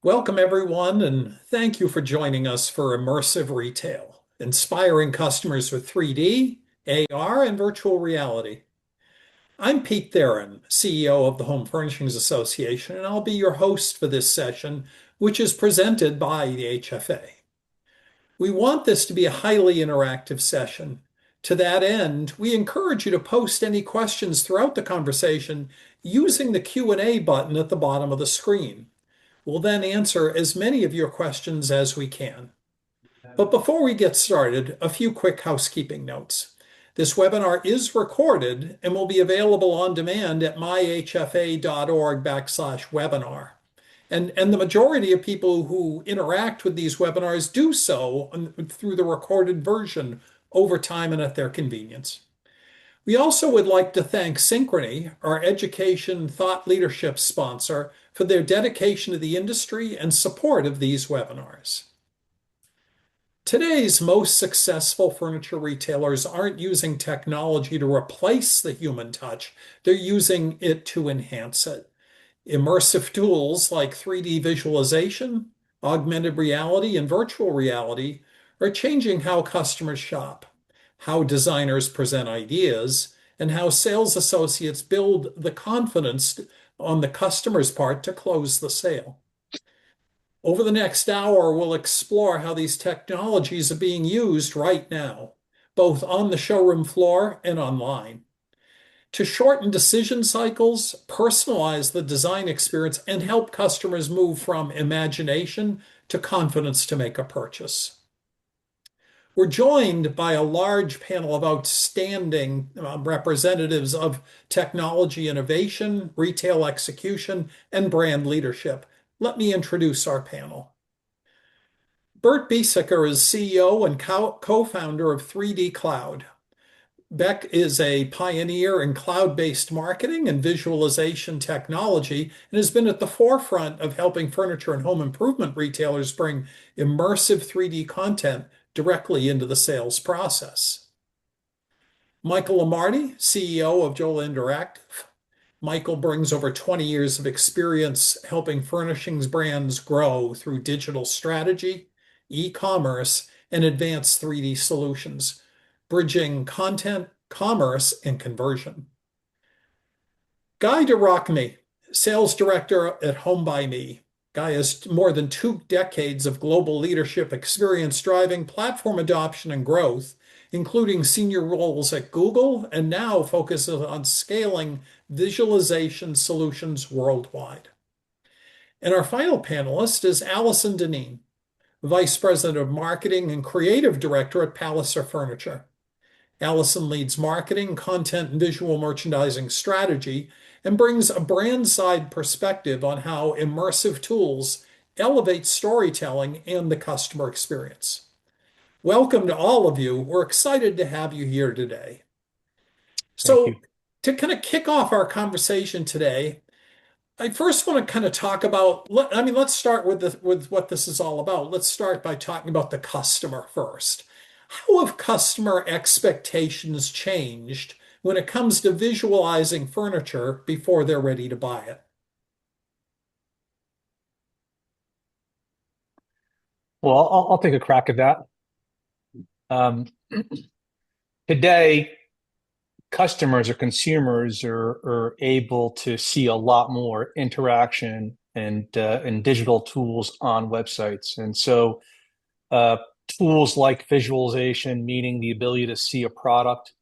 Welcome, everyone, and thank you for joining us for Immersive Retail, inspiring customers with 3D, AR, and virtual reality. I'm Pete Theron, CEO of the Home Furnishings Association, and I'll be your host for this session, which is presented by the HFA. We want this to be a highly interactive session. To that end, we encourage you to post any questions throughout the conversation using the Q&A button at the bottom of the screen. We'll then answer as many of your questions as we can. But before we get started, a few quick housekeeping notes. This webinar is recorded and will be available on demand at myhfa.org/webinar. And the majority of people who interact with these webinars do so through the recorded version over time and at their convenience. We also would like to thank Synchrony, our education thought leadership sponsor, for their dedication to the industry and support of these webinars. Today's most successful furniture retailers aren't using technology to replace the human touch, they're using it to enhance it. Immersive tools like 3D visualization, augmented reality, and virtual reality are changing how customers shop, how designers present ideas, and how sales associates build the confidence on the customer's part to close the sale. Over the next hour, we'll explore how these technologies are being used right now, both on the showroom floor and online, to shorten decision cycles, personalize the design experience, and help customers move from imagination to confidence to make a purchase. We're joined by a large panel of outstanding representatives of technology innovation, retail execution, and brand leadership. Let me introduce our panel. Bert Besecker is CEO and co-founder of 3D Cloud. Beck is a pioneer in cloud-based marketing and visualization technology and has been at the forefront of helping furniture and home improvement retailers bring immersive 3D content directly into the sales process. Michael Lamarty, CEO of Joel Interactive. Michael brings over 20 years of experience helping furnishings brands grow through digital strategy, e-commerce, and advanced 3D solutions, bridging content, commerce, and conversion. Guy DeRockme, sales director at Home by Me. Guy has more than 2 decades of global leadership experience driving platform adoption and growth, including senior roles at Google, and now focuses on scaling visualization solutions worldwide. And our final panelist is Allison Deneen, Vice President of Marketing and Creative Director at Palliser Furniture. Allison leads marketing, content, and visual merchandising strategy and brings a brand side perspective on how immersive tools elevate storytelling and the customer experience. Welcome to all of you. We're excited to have you here today. Thank you. So, to kind of kick off our conversation today, I first want to kind of talk about, let's start with what this is all about. Let's start by talking about the customer first. How have customer expectations changed when it comes to visualizing furniture before they're ready to buy it? Well, I'll take a crack at that. Um, Today, customers or consumers are able to see a lot more interaction and digital tools on websites. And so uh, tools like visualization, meaning the ability to see a product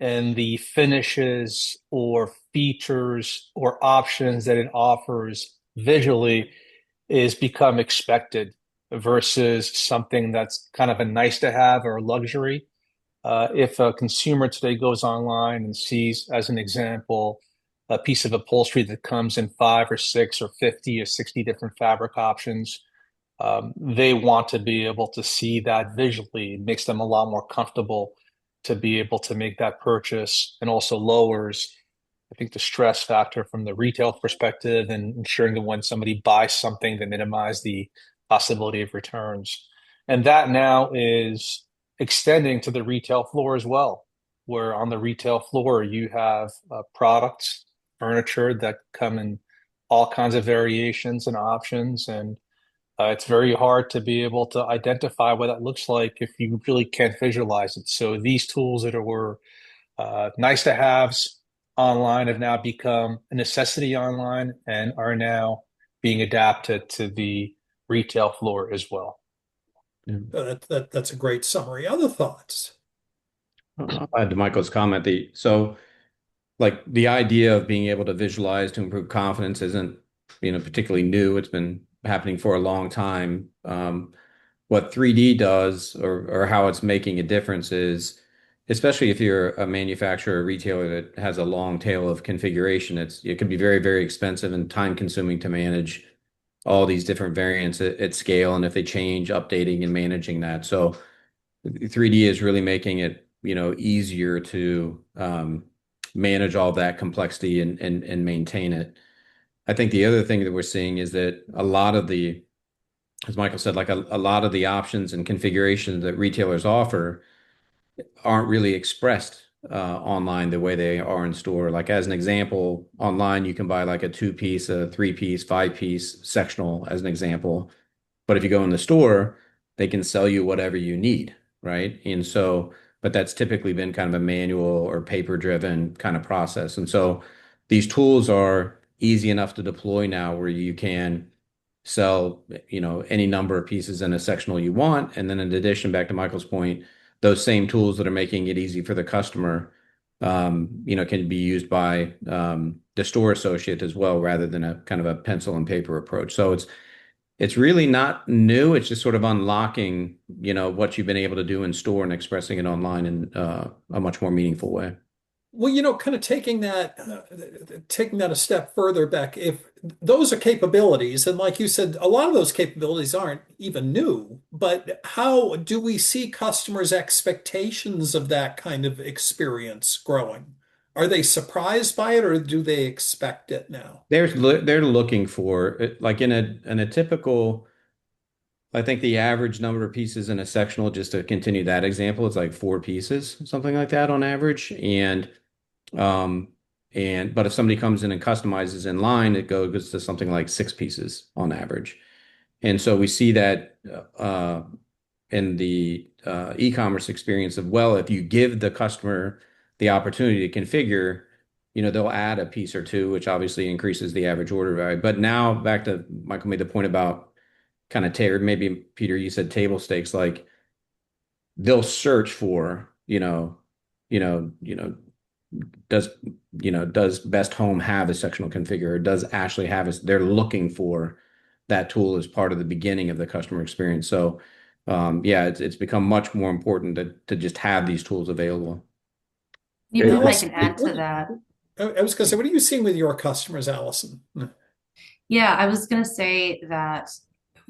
and the finishes or features or options that it offers visually is become expected versus something that's kind of a nice to have or a luxury. If a consumer today goes online and sees, as an example, a piece of upholstery that comes in 5 or 6 or 50 or 60 different fabric options, they want to be able to see that visually. It makes them a lot more comfortable to be able to make that purchase, and also lowers, I think, the stress factor from the retail perspective and ensuring that when somebody buys something, they minimize the possibility of returns. And that now is extending to the retail floor as well, where on the retail floor you have products, furniture that come in all kinds of variations and options. And It's very hard to be able to identify what that looks like if you really can't visualize it. So these tools that were nice to haves online have now become a necessity online and are now being adapted to the retail floor as well. Yeah. That's a great summary. Other thoughts? I'll add to Michael's comment. Like the idea of being able to visualize to improve confidence isn't, particularly new. It's been happening for a long time. What 3D does or how it's making a difference is, especially if you're a manufacturer or retailer that has a long tail of configuration, it can be very, very expensive and time consuming to manage all these different variants at scale. And if they change, updating and managing that. So 3D is really making it, easier to manage all that complexity and maintain it. I think the other thing that we're seeing is that a lot of the, as Michael said, like a lot of the options and configurations that retailers offer aren't really expressed online the way they are in store. Like as an example, online you can buy like a two-piece, a three-piece, five-piece sectional as an example. But if you go in the store, they can sell you whatever you need, right? And so, but that's typically been kind of a manual or paper-driven kind of process. And so these tools are easy enough to deploy now where you can sell, any number of pieces in a sectional you want. And then in addition, back to Michael's point, those same tools that are making it easy for the customer, can be used by the store associate as well, rather than a kind of a pencil and paper approach. So it's really not new. It's just sort of unlocking, what you've been able to do in store and expressing it online in a much more meaningful way. Well, kind of taking that a step further back, if those are capabilities, and like you said, a lot of those capabilities aren't even new, but how do we see customers' expectations of that kind of experience growing? Are they surprised by it or do they expect it now? They're looking for like in a typical. I think the average number of pieces in a sectional, just to continue that example, it's like four pieces, something like that on average. Um, but if somebody comes in and customizes in line, it goes to something like six pieces on average. And so we see that in the e-commerce experience of, well, if you give the customer the opportunity to configure, they'll add a piece or two, which obviously increases the average order value. But now back to Michael made the point about kind of tailored, maybe Peter, you said table stakes, like they'll search for, does, does Best Home have a sectional configurator? Does Ashley have it? They're looking for that tool as part of the beginning of the customer experience. So, yeah, it's become much more important to just have these tools available. Maybe if I Allison, can add to that. I was going to say, what are you seeing with your customers, Allison? Yeah, I was going to say that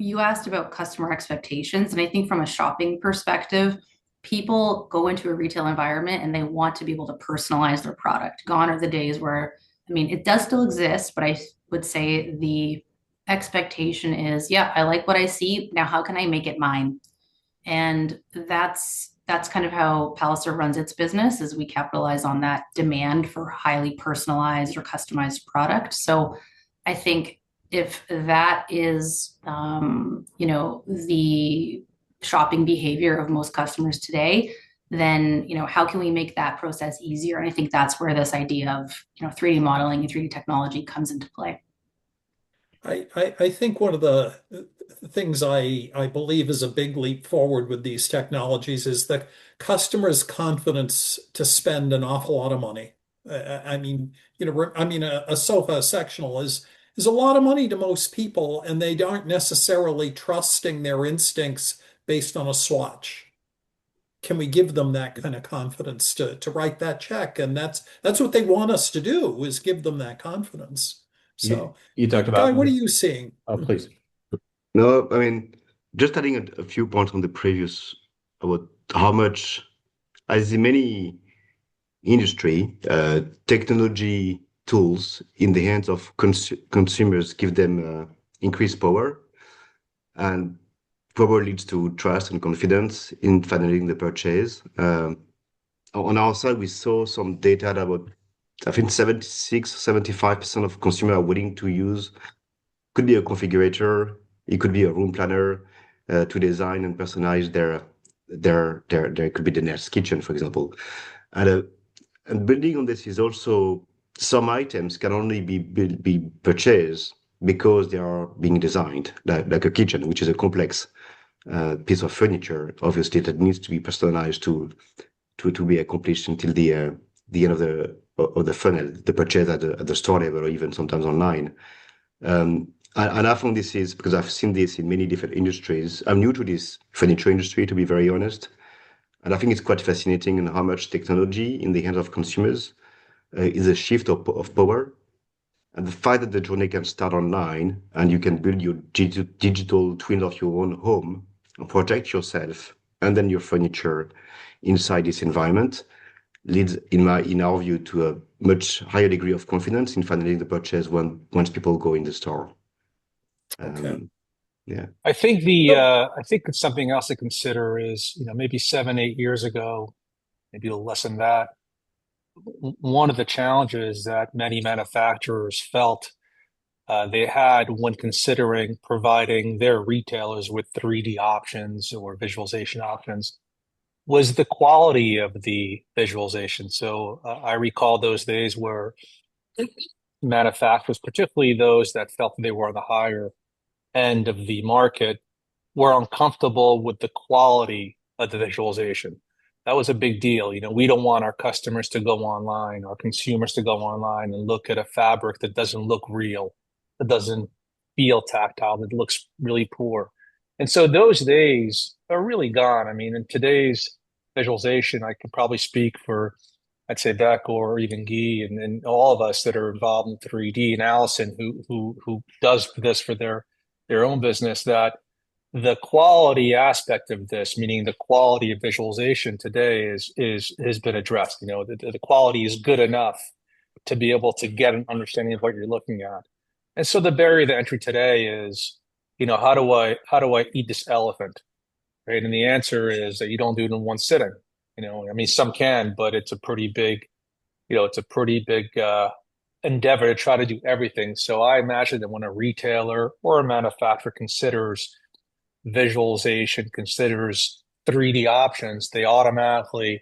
you asked about customer expectations. And I think from a shopping perspective, people go into a retail environment and they want to be able to personalize their product. Gone are the days where, I mean, it does still exist, but I would say the expectation is, yeah, I like what I see. Now, how can I make it mine? And that's kind of how Palliser runs its business, is we capitalize on that demand for highly personalized or customized product. So I think if that is the shopping behavior of most customers today, then how can we make that process easier? And I think that's where this idea of 3D modeling and 3D technology comes into play. I think one of the things I believe is a big leap forward with these technologies is the customer's confidence to spend an awful lot of money. I mean, a sofa sectional is a lot of money to most people, and they aren't necessarily trusting their instincts based on a swatch. Can we give them that kind of confidence to write that check? And that's what they want us to do, is give them that confidence. You, So, you talked Guy, about, what are you seeing? oh, please. No, I mean, just adding a few points on the previous about how much, as in many industry, technology tools in the hands of consumers give them increased power, and power leads to trust and confidence in finalizing the purchase. On our side, we saw some data that about, I think 76, 75% of consumers are willing to use, could be a configurator It could be a room planner to design and personalize their it could be the next kitchen, for example. And and building on this is also some items can only be purchased because they are being designed, like a kitchen, which is a complex piece of furniture, obviously that needs to be personalized to be accomplished until the end of the funnel, the purchase at the store level or even sometimes online. And I found this is because I've seen this in many different industries. I'm new to this furniture industry, to be very honest. And I think it's quite fascinating in how much technology in the hands of consumers is a shift of power. And the fact that the journey can start online and you can build your digital twin of your own home and protect yourself and then your furniture inside this environment leads, in our view, to a much higher degree of confidence in finalizing the purchase once people go in the store. Okay. Yeah. I think So, I think something else to consider is, maybe 7, 8 years ago, maybe a little less than that, one of the challenges that many manufacturers felt they had when considering providing their retailers with 3D options or visualization options was the quality of the visualization. So I recall those days where manufacturers, particularly those that felt they were on the higher end of the market, were uncomfortable with the quality of the visualization. That was a big deal. We don't want our customers to go online, our consumers to go online and look at a fabric that doesn't look real, that doesn't feel tactile, that looks really poor. And so those days are really gone. I mean, in today's visualization, I could probably speak for, I'd say, Beck or even Guy and all of us that are involved in 3D, and Allison who does this for their own business, that the quality aspect of this, meaning the quality of visualization today, is has been addressed. The quality is good enough to be able to get an understanding of what you're looking at. And so the barrier to entry today is, how do I eat this elephant? Right. And the answer is that you don't do it in one sitting. I mean, some can, but it's a pretty big endeavor to try to do everything. So I imagine that when a retailer or a manufacturer considers visualization, considers 3D options, they automatically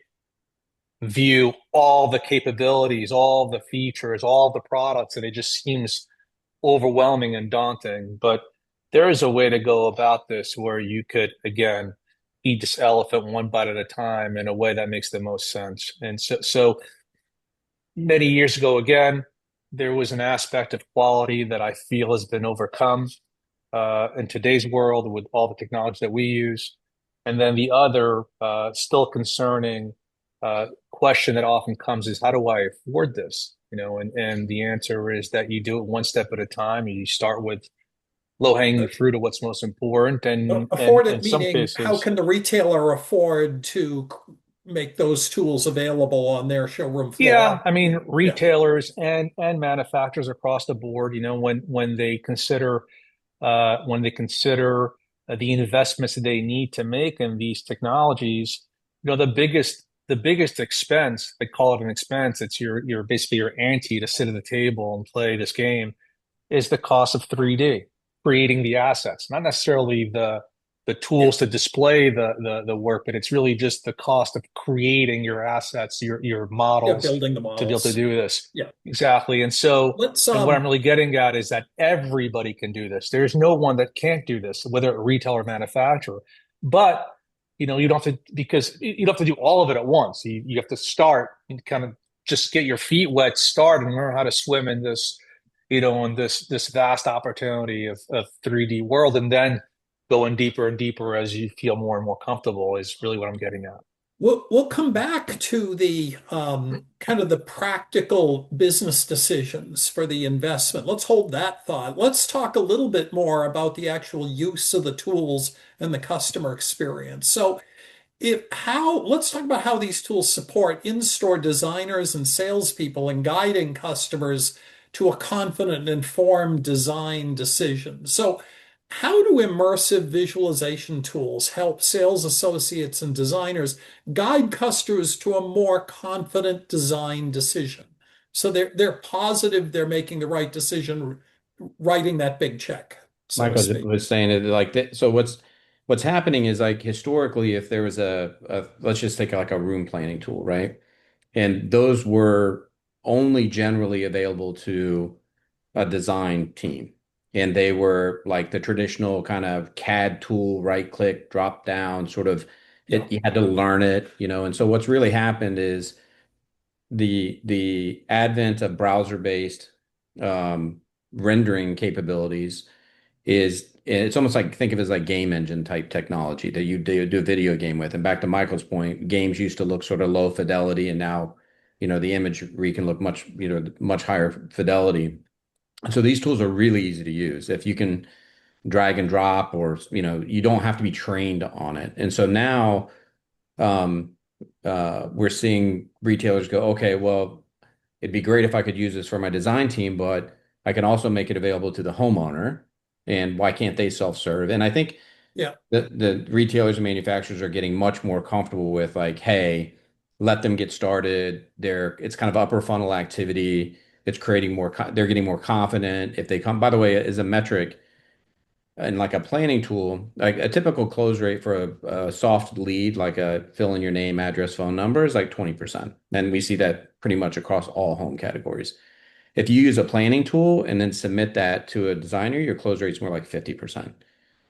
view all the capabilities, all the features, all the products, and it just seems overwhelming and daunting. But there is a way to go about this where you could, again, eat this elephant one bite at a time in a way that makes the most sense. And so many years ago, again, there was an aspect of quality that I feel has been overcome in today's world with all the technology that we use. And then the other still concerning question that often comes is, how do I afford this? And the answer is that you do it one step at a time. You start with low-hanging fruit of what's most important. And afford in it some meaning how cases, can the retailer afford to make those tools available on their showroom yeah, floor? I mean, Yeah. retailers and manufacturers across the board, when they consider the investments that they need to make in these technologies, the biggest expense, they call it an expense, it's your basically your ante to sit at the table and play this game, is the cost of 3D, creating the assets, not necessarily the Yeah. tools to display the work, but it's really just the cost of creating your assets, your Yeah. models Building the to be able to models. do this. Yeah. Exactly. And so, Let's and what I'm really getting at is that everybody can do this. There's no one that can't do this, whether a retailer or manufacturer. But you don't have to, because you don't have to do all of it at once. You have to start and kind of just get your feet wet, start and learn how to swim in this vast opportunity of 3D world, and then going deeper and deeper as you feel more and more comfortable is really what I'm getting at. We'll come back to the kind of the practical business decisions for the investment. Let's hold that thought. Let's talk a little bit more about the actual use of the tools and the customer experience. So let's talk about how these tools support in-store designers and salespeople in guiding customers to a confident and informed design decision. So, how do immersive visualization tools help sales associates and designers guide customers to a more confident design decision? So they're positive they're making the right decision, writing that big check. so to Michael speak. was saying it like that. So what's happening is like historically, if there was a let's just take like a room planning tool, right? And those were only generally available to a design team. And they were like the traditional kind of CAD tool, right click, drop down, sort of Yeah, it, you had to learn it, you know. And so what's really happened is the advent of browser-based um, rendering capabilities is it's almost like think of it as like game engine type technology that you do a video game with. And back to Michael's point, games used to look sort of low fidelity, and now, you know, the imagery can look much, you know, much higher fidelity. So these tools are really easy to use if you can drag and drop, or, you know, you don't have to be trained on it. And so now um, we're seeing retailers go, okay, well, it'd be great if I could use this for my design team, but I can also make it available to the homeowner. And why can't they self-serve? And I think yeah, the retailers and manufacturers are getting much more comfortable with like, hey, let them get started. It's kind of upper funnel activity. It's creating more, they're getting more confident if they come. By the way, as a metric, and like a planning tool, like a typical close rate for a soft lead, like a fill in your name, address, phone number is like 20%. And we see that pretty much across all home categories. If you use a planning tool and then submit that to a designer, your close rate's more like 50%.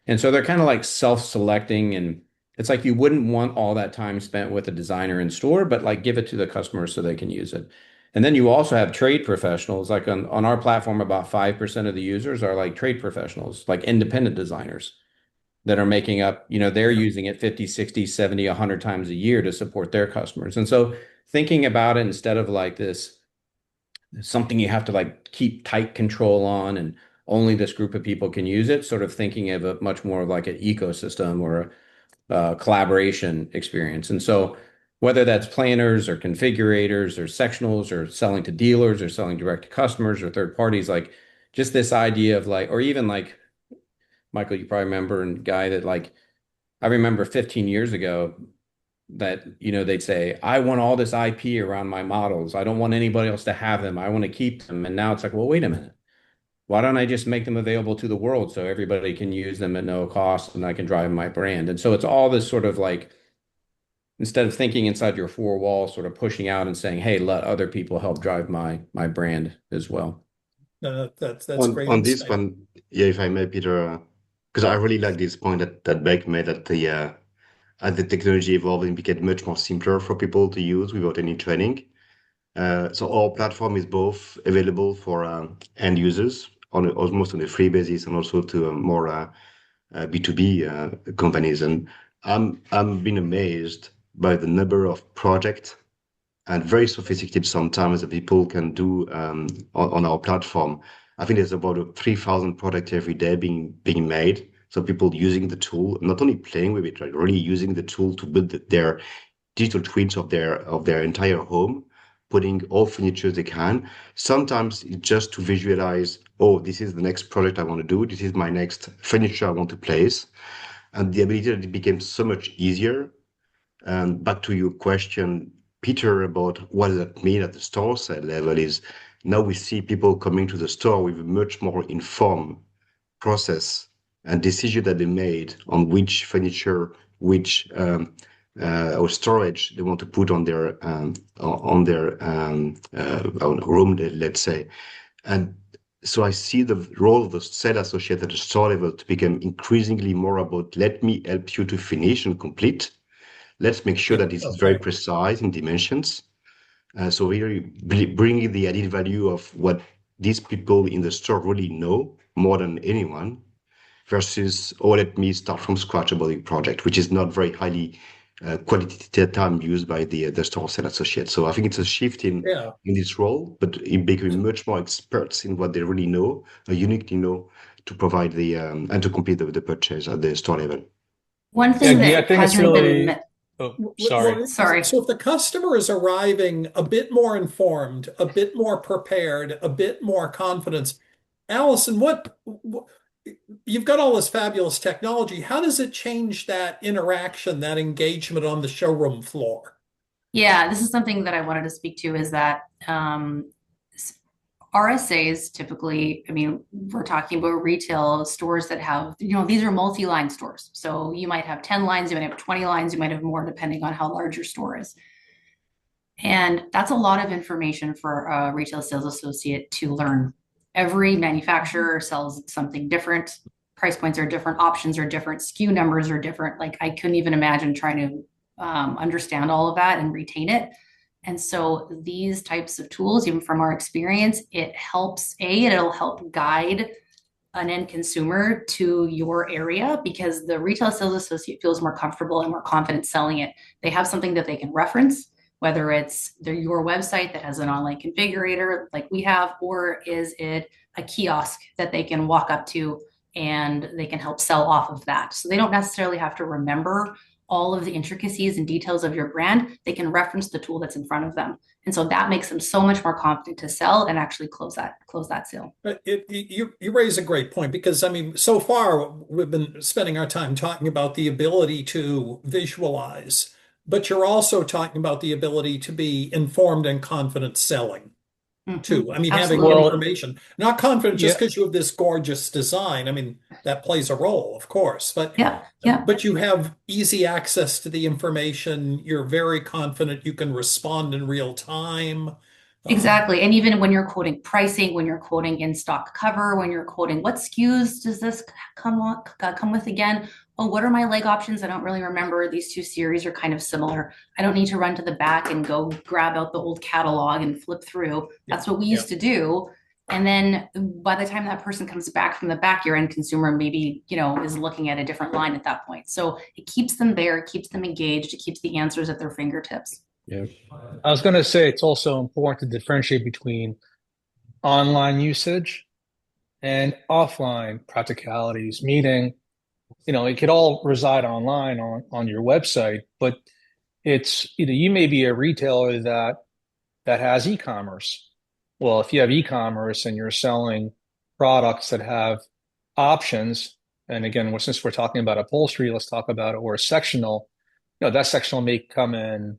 And so they're kind of like self-selecting, and it's like you wouldn't want all that time spent with a designer in store, but like give it to the customer so they can use it. And then you also have trade professionals. Like on our platform, about 5% of the users are like trade professionals, like independent designers that are making up, you know, they're yeah. using it 50, 60, 70, 100 times a year to support their customers. And so thinking about it instead of like this something you have to like keep tight control on and only this group of people can use it, sort of thinking of it much more like an ecosystem or a collaboration experience. And so whether that's planners or configurators or sectionals or selling to dealers or selling direct to customers or third parties, like just this idea of like, or even like Michael, you probably remember, and Guy, that like I remember 15 years ago that, you know, they'd say, I want all this IP around my models. I don't want anybody else to have them. I want to keep them. And now it's like, well, wait a minute. Why don't I just make them available to the world so everybody can use them at no cost and I can drive my brand? And so it's all this sort of like, instead of thinking inside your four walls, sort of pushing out and saying, hey, let other people help drive my brand as well. That's great On this insight. one, yeah, if I may, Peter, because I really like this point that Beck made that the as the technology evolved and became much more simpler for people to use without any training. So our platform is both available for end users on almost on a free basis, and also to more B2B companies. And I'm been amazed by the number of projects and very sophisticated sometimes that people can do on our platform. I think there's about 3,000 products every day being made. So people using the tool, not only playing with it, right, really using the tool to build their digital twins of their entire home, putting all furniture they can. Sometimes it's just to visualize, oh, this is the next project I want to do. This is my next furniture I want to place. And the ability that it became so much easier. And back to your question, Peter, about what does that mean at the store side level is now we see people coming to the store with a much more informed process and decision that they made on which furniture, which or storage they want to put on their room, let's say. And so I see the role of the sales associate at the store level to become increasingly more about let me help you to finish and complete. Let's make sure Yeah. that this is very Okay. precise in dimensions. So really bringing the added value of what these people in the store really know more than anyone versus, oh, let me start from scratch about the project, which is not very highly quality time used by the store sales associate. So I think it's a shift Yeah. in this role, but in becoming much more experts in what they really know, uniquely know, to provide the and to complete the purchase at the store level. One Yeah, thing Guy, I that think it's hasn't been really, met. oh, sorry. Well, Sorry. so if the customer is arriving a bit more informed, a bit more prepared, a bit more confidence, Allison, you've got all this fabulous technology. How does it change that interaction, that engagement on the showroom floor? Yeah, this is something that I wanted to speak to is that RSAs typically, I mean, we're talking about retail stores that have, these are multi-line stores. So you might have 10 lines, you might have 20 lines, you might have more depending on how large your store is. And that's a lot of information for a retail sales associate to learn. Every manufacturer sells something different. Price points are different, options are different, SKU numbers are different. Like I couldn't even imagine trying to understand all of that and retain it. And so these types of tools, even from our experience, it'll help guide an end consumer to your area because the retail sales associate feels more comfortable and more confident selling it. They have something that they can reference, whether it's your website that has an online configurator like we have, or is it a kiosk that they can walk up to and they can help sell off of that. So they don't necessarily have to remember all of the intricacies and details of your brand. They can reference the tool that's in front of them. And so that makes them so much more confident to sell and actually close that sale. You raise a great point because I mean, so far we've been spending our time talking about the ability to visualize, but you're also talking about the ability to be informed and confident selling too. I mean, having Absolutely. information, not confident just Yeah, because you have this gorgeous design. I mean, that plays a role, of course, Yeah. Yeah. but you have easy access to the information. You're very confident you can respond in real time. Exactly. And even when you're quoting pricing, when you're quoting in stock cover, when you're quoting what SKUs does this come with again? Oh, what are my leg options? I don't really remember. These two series are kind of similar. I don't need to run to the back and go grab out the old catalog and flip through. Yeah, That's what we yeah. used to do. And then by the time that person comes back from the back, your end consumer maybe, is looking at a different line at that point. So it keeps them there, it keeps them engaged, it keeps the answers at their fingertips. Yeah. I was going to say it's also important to differentiate between online usage and offline practicalities, meaning, it could all reside online on your website, but it's, you may be a retailer that has e-commerce. Well, if you have e-commerce and you're selling products that have options, and again, since we're talking about upholstery, let's talk about it, or a sectional, that sectional may come in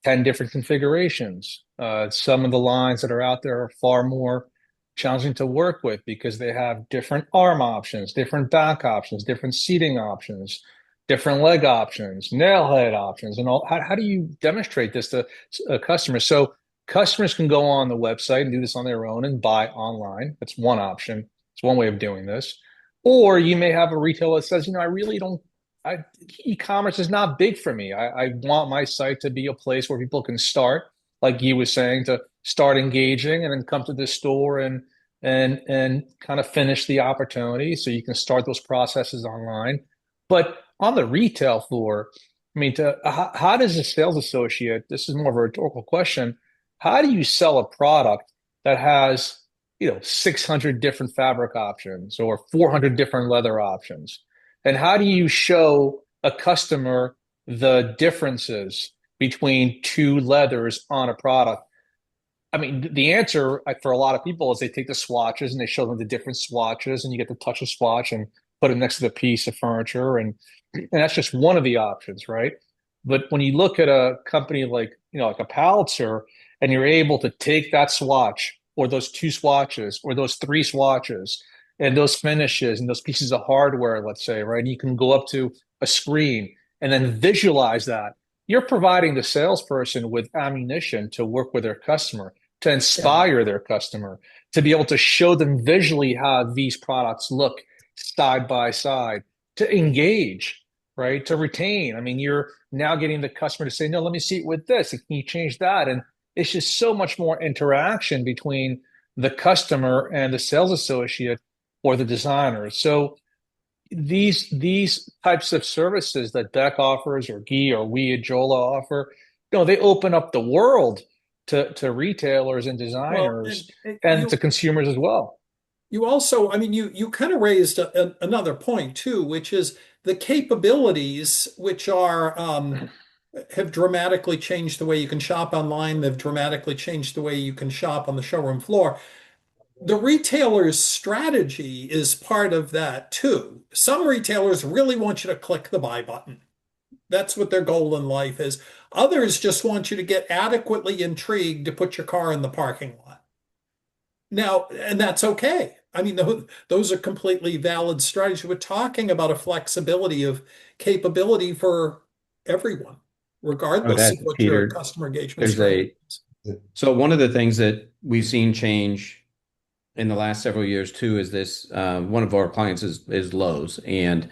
10 different configurations. Some of the lines that are out there are far more challenging to work with because they have different arm options, different back options, different seating options, different leg options, nail head options, and all. How do you demonstrate this to customers? So customers can go on the website and do this on their own and buy online. That's one option. It's one way of doing this. Or you may have a retailer that says, I really don't e-commerce is not big for me. I want my site to be a place where people can start, like you was saying, to start engaging and then come to the store and kind of finish the opportunity. So you can start those processes online. But on the retail floor, I mean, how does a sales associate, this is more of a rhetorical question, how do you sell a product that has, 600 different fabric options or 400 different leather options? And how do you show a customer the differences between two leathers on a product? I mean, the answer for a lot of people is they take the swatches and they show them the different swatches, and you get to touch a swatch and put it next to the piece of furniture, and that's just one of the options, right? But when you look at a company like like a Palitzer, and you're able to take that swatch or those two swatches or those three swatches and those finishes and those pieces of hardware, let's say, right? You can go up to a screen and then visualize that. You're providing the salesperson with ammunition to work with their customer, to Yeah. inspire their customer, to be able to show them visually how these products look side by side, to engage, right? To retain. I mean, you're now getting the customer to say, no, let me see it with this. Can you change that? And it's just so much more interaction between the customer and the sales associate or the designer. So these types of services that Beck offers or Guy or we at Jola offer, they open up the world to retailers and Well, designers and and to consumers as well. you also, I mean, you kind of raised another point too, which is the capabilities, which are have dramatically changed the way you can shop online. They've dramatically changed the way you can shop on the showroom floor. The retailer's strategy is part of that too. Some retailers really want you to click the buy button. That's what their goal in life is. Others just want you to get adequately intrigued to put your car in the parking lot. Now, and that's okay. I mean, those are completely valid strategies. We're talking about a flexibility of capability for everyone, I would regardless add, of what your Peter, customer engagement there's strategy a is. so one of the things that we've seen change in the last several years too is this one of our clients is Lowe's, and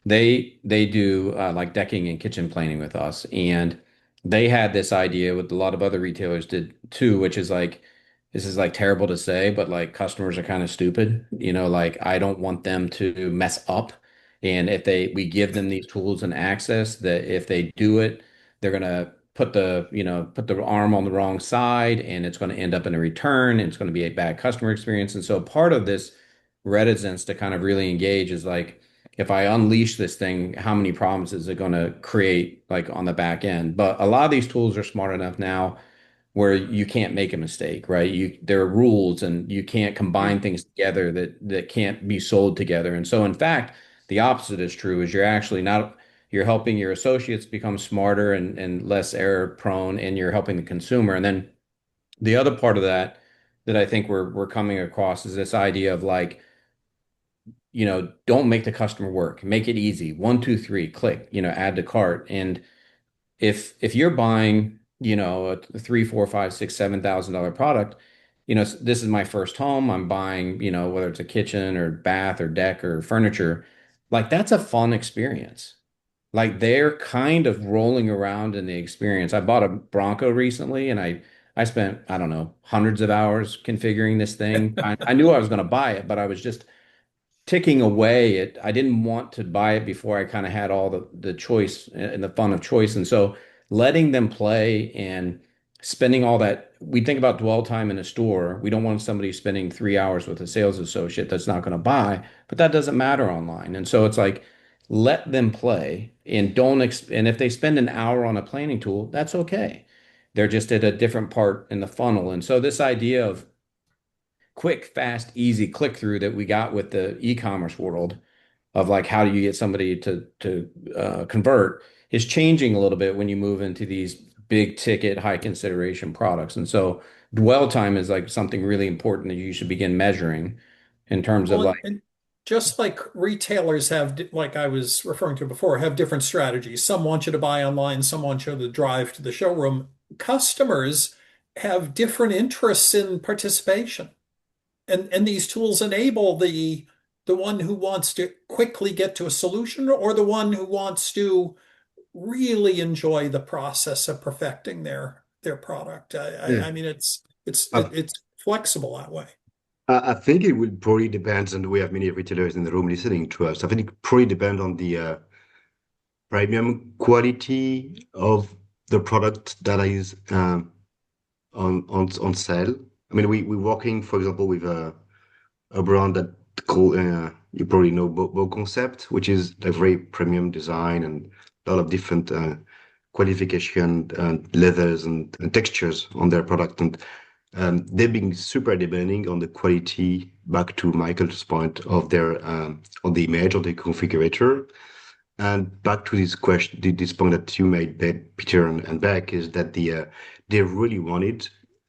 they do like decking and kitchen planning with us, and they had this idea with a lot of other retailers did too, which is like this is like terrible to say, but like customers are kind of stupid, like I don't want them to mess up, and if we give them these tools and access, that if they do it, they're gonna put the arm on the wrong side, and it's going to end up in a return, and it's going to be a bad customer experience. And so part of this reticence to kind of really engage is like, if I unleash this thing, how many problems is it going to create like on the back end? But a lot of these tools are smart enough now where you can't make a mistake, right? There are rules and you can't combine things together that can't be sold together. And so in fact, the opposite is true is you're helping your associates become smarter and less error prone, and you're helping the consumer. And then the other part of that I think we're coming across is this idea of like, don't make the customer work. Make it easy. One, two, three, click, add to cart. And if you're buying, a three, four, five, six, $7,000 product, this is my first home. I'm buying, whether it's a kitchen or bath or deck or furniture, like that's a fun experience. Like they're kind of rolling around in the experience. I bought a Bronco recently, and I spent, I don't know, hundreds of hours configuring this thing. I knew I was going to buy it, but I was just ticking away it. I didn't want to buy it before I kind of had all the choice and the fun of choice. And so letting them play and spending all that, we think about dwell time in a store. We don't want somebody spending 3 hours with a sales associate that's not going to buy, but that doesn't matter online. And so it's like, let them play and and if they spend an hour on a planning tool, that's okay. They're just at a different part in the funnel. And so this idea of quick, fast, easy click through that we got with the e-commerce world of like how do you get somebody to convert is changing a little bit when you move into these big ticket, high consideration products. And so dwell time is like something really important that you should begin measuring in terms of Well, like, and just like retailers have, like I was referring to before, have different strategies. Some want you to buy online, some want you to drive to the showroom. Customers have different interests in participation. And these tools enable the one who wants to quickly get to a solution or the one who wants to really enjoy the process of perfecting their product. Yeah. I mean, I, it's flexible that way. I think it will probably depend, and we have many retailers in the room listening to us. I think it probably depend on the premium quality of the product that is on sale. I mean, we're working, for example, with a brand that called you probably know Beau Concept, which is a very premium design and a lot of different qualification and leathers and textures on their product. And they've been super demanding on the quality, back to Michael's point, of their on the image of the configurator. And back to this question, this point that you made, Peter and Beck, is that they really wanted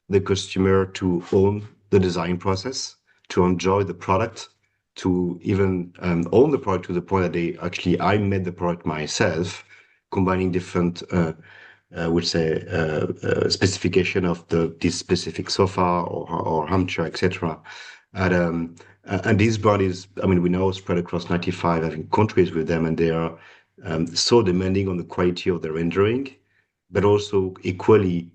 the customer to own the design process, to enjoy the product, to even own the product to the point that they actually, I made the product myself, combining different, I would say, specification of this specific sofa or armchair, etc. And this brand is, I mean, we know spread across 95, I think, countries with them, and they are so demanding on the quality of the rendering, but also equally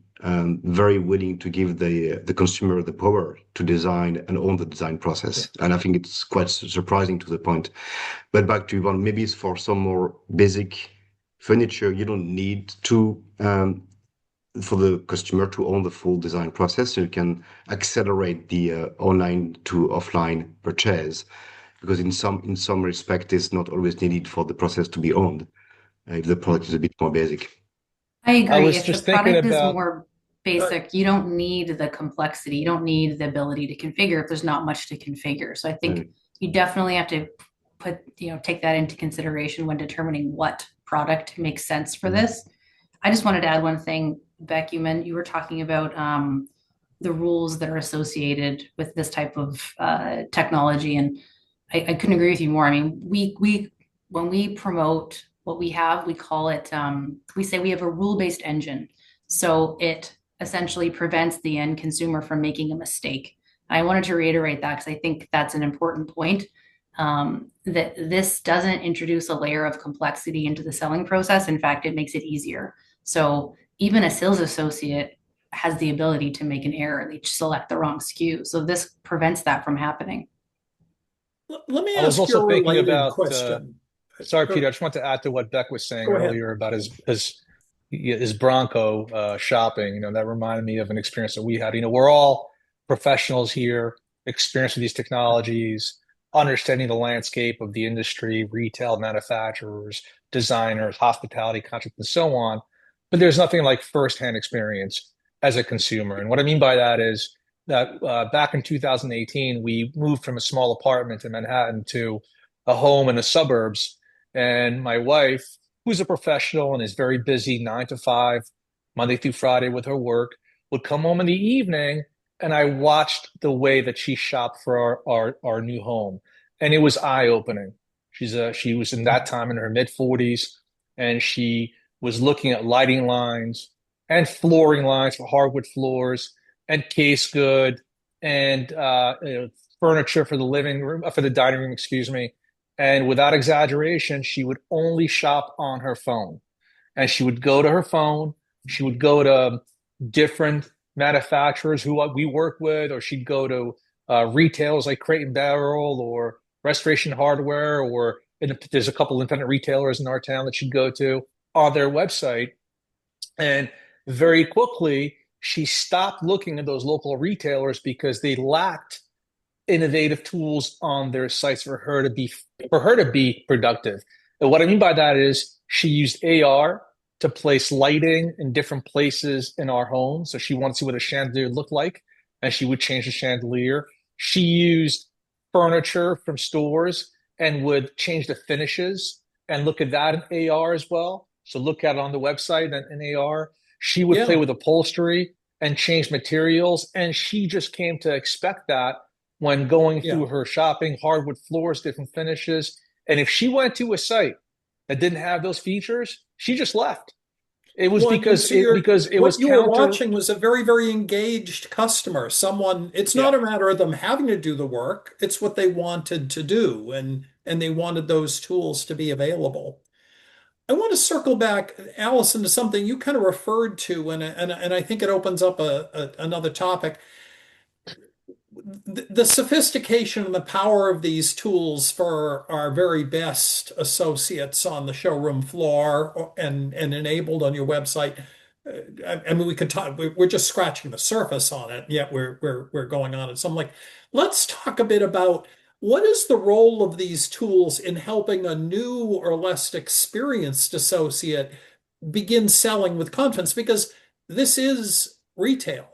very willing to give the consumer the power to design and own the design process. And I think it's quite surprising to the point. But back to one, maybe it's for some more basic furniture, you don't need to for the customer to own the full design process. You can accelerate the online to offline purchase because in some respect, it's not always needed for the process to be owned if the product is a bit more basic. I I agree. was If the just thinking product is about, more Uh, basic, you don't need the complexity. You don't need the ability to configure if there's not much to configure. So I think Mm. you definitely have to take that into consideration when determining what product makes sense for Mm. this. I just wanted to add one thing, Beck, you were talking about the rules that are associated with this type of technology. And I couldn't agree with you more. I mean, we when we promote what we have, we call it we say we have a rule-based engine. So it essentially prevents the end consumer from making a mistake. I wanted to reiterate that because I think that's an important point. That this doesn't introduce a layer of complexity into the selling process. In fact, it makes it easier. So even a sales associate has the ability to make an error. They select the wrong SKU. So this prevents that from happening. Let me I was ask you also a thinking related about, question. sorry, Or- Peter, I just want to add to what Beck was saying Go ahead. earlier about his Bronco shopping. That reminded me of an experience that we had. We're all professionals here, experienced with these technologies, understanding the landscape of the industry, retail, manufacturers, designers, hospitality, contracts, and so on. But there's nothing like firsthand experience as a consumer. And what I mean by that is that back in 2018, we moved from a small apartment in Manhattan to a home in the suburbs. And my wife, who's a professional and is very busy 9 to 5, Monday through Friday with her work, would come home in the evening and I watched the way that she shopped for our new home. And it was eye-opening. She was in that time in her mid 40s, and she was looking at lighting lines and flooring lines for hardwood floors and case good and furniture for the living room, for the dining room, excuse me. And without exaggeration, she would only shop on her phone. And she would go to her phone. She would go to different manufacturers who we work with, or she'd go to retailers like Crate and Barrel or Restoration Hardware, or there's a couple independent retailers in our town that she'd go to on their website. And very quickly, she stopped looking at those local retailers because they lacked innovative tools on their sites for her to be productive. And what I mean by that is she used AR to place lighting in different places in our home. So she wanted to see what a chandelier looked like, and she would change the chandelier. She used furniture from stores and would change the finishes and look at that in AR as well. So look at it on the website and in AR. She would play Yeah, with upholstery and change materials, and she just came to expect that when going yeah. through her shopping, hardwood floors, different finishes. And if she went to a site that didn't have those features, she just left. It was Well, and because so it what was you were counter. watching was a very, very engaged customer. Someone, it's Yeah. not a matter of them having to do the work, it's what they wanted to do, and they wanted those tools to be available. I want to circle back, Allison, to something you kind of referred to, and I think it opens up another topic. The sophistication and the power of these tools for our very best associates on the showroom floor and enabled on your website. I mean, we could talk. We're just scratching the surface on it, yet we're going on it. So I'm like, let's talk a bit about what is the role of these tools in helping a new or less experienced associate begin selling with confidence, because this is retail.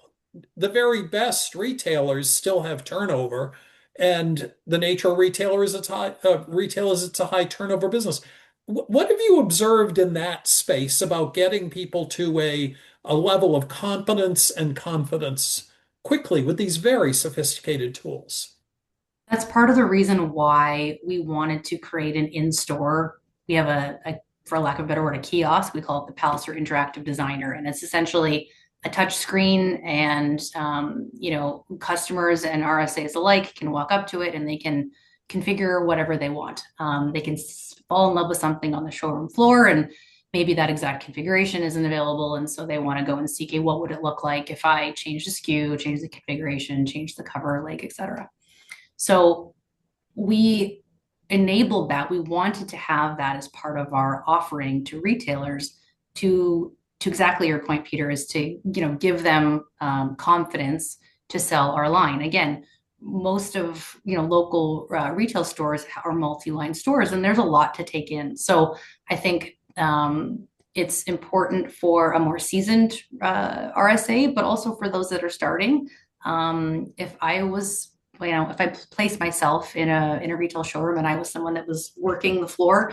The very best retailers still have turnover, and the nature of retail is it's a high turnover business. What have you observed in that space about getting people to a level of competence and confidence quickly with these very sophisticated tools? That's part of the reason why we wanted to create an in-store. We have for lack of a better word, a kiosk. We call it the Palliser Interactive Designer, and it's essentially a touch screen, and customers and RSAs alike can walk up to it and they can configure whatever they want. They can fall in love with something on the showroom floor, and maybe that exact configuration isn't available, and so they want to go and seek what would it look like if I change the SKU, change the configuration, change the cover, like etc. So we enabled that. We wanted to have that as part of our offering to retailers to exactly your point, Peter, is to give them confidence to sell our line. Again, most of local retail stores are multi-line stores, and there's a lot to take in. So I think it's important for a more seasoned RSA, but also for those that are starting. If I placed myself in a retail showroom and I was someone that was working the floor,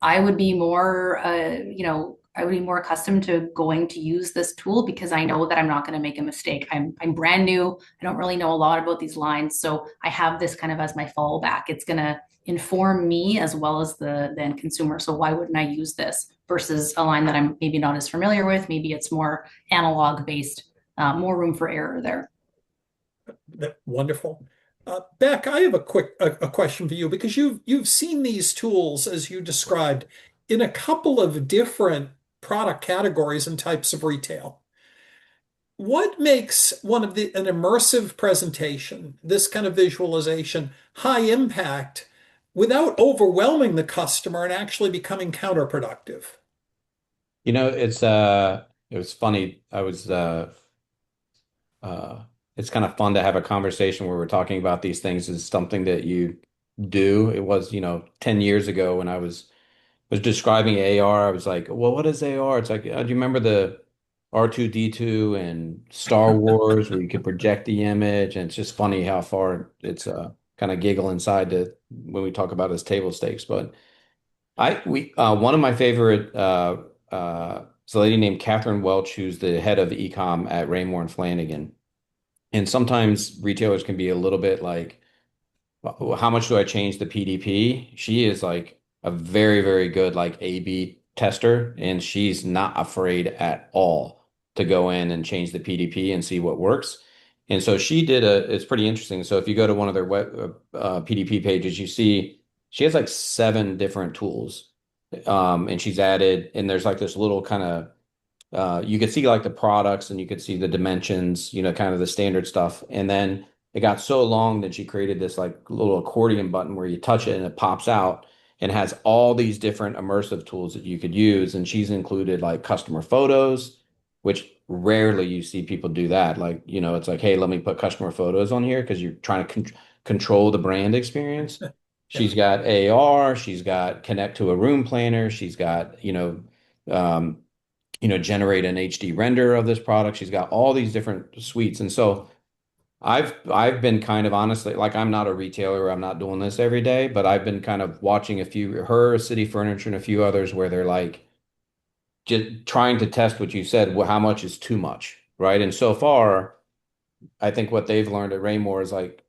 I would be more, I would be more accustomed to going to use this tool because I know that I'm not going to make a mistake. I'm brand new. I don't really know a lot about these lines, so I have this kind of as my fallback. It's going to inform me as well as the end consumer. So why wouldn't I use this versus a line that I'm maybe not as familiar with? Maybe it's more analog based, more room for error there. Wonderful. Beck, I have a question for you because you've seen these tools as you described in a couple of different product categories and types of retail. What makes an immersive presentation, this kind of visualization, high impact without overwhelming the customer and actually becoming counterproductive? It was funny. It's kind of fun to have a conversation where we're talking about these things as something that you do. It was, 10 years ago when I was describing AR. I was like, well, what is AR? It's like, do you remember the R2D2 and Star Wars where you could project the image? And it's just funny how far it's kind of giggle inside when we talk about it as table stakes. But one of my favorite is a lady named Catherine Welch, who's the head of ecom at Raymore and Flanigan. And sometimes retailers can be a little bit like, well, how much do I change the PDP? She is like a very, very good like A/B tester, and she's not afraid at all to go in and change the PDP and see what works. And so it's pretty interesting. So if you go to one of their web PDP pages, you see she has like 7 different tools. And she's added, and there's like this little kind of you could see like the products and you could see the dimensions, kind of the standard stuff. And then it got so long that she created this like little accordion button where you touch it and it pops out and has all these different immersive tools that you could use. And she's included like customer photos, which rarely you see people do that. Like, it's like, hey, let me put customer photos on here because you're trying to control the brand experience. She's got AR, she's got connect to a room planner, she's got, generate an HD render of this product. She's got all these different suites. And so I've been kind of honestly, like I'm not a retailer, I'm not doing this every day, but I've been kind of watching her, City Furniture, and a few others where they're like just trying to test what you said, well, how much is too much, right? And so far, I think what they've learned at Raymore is like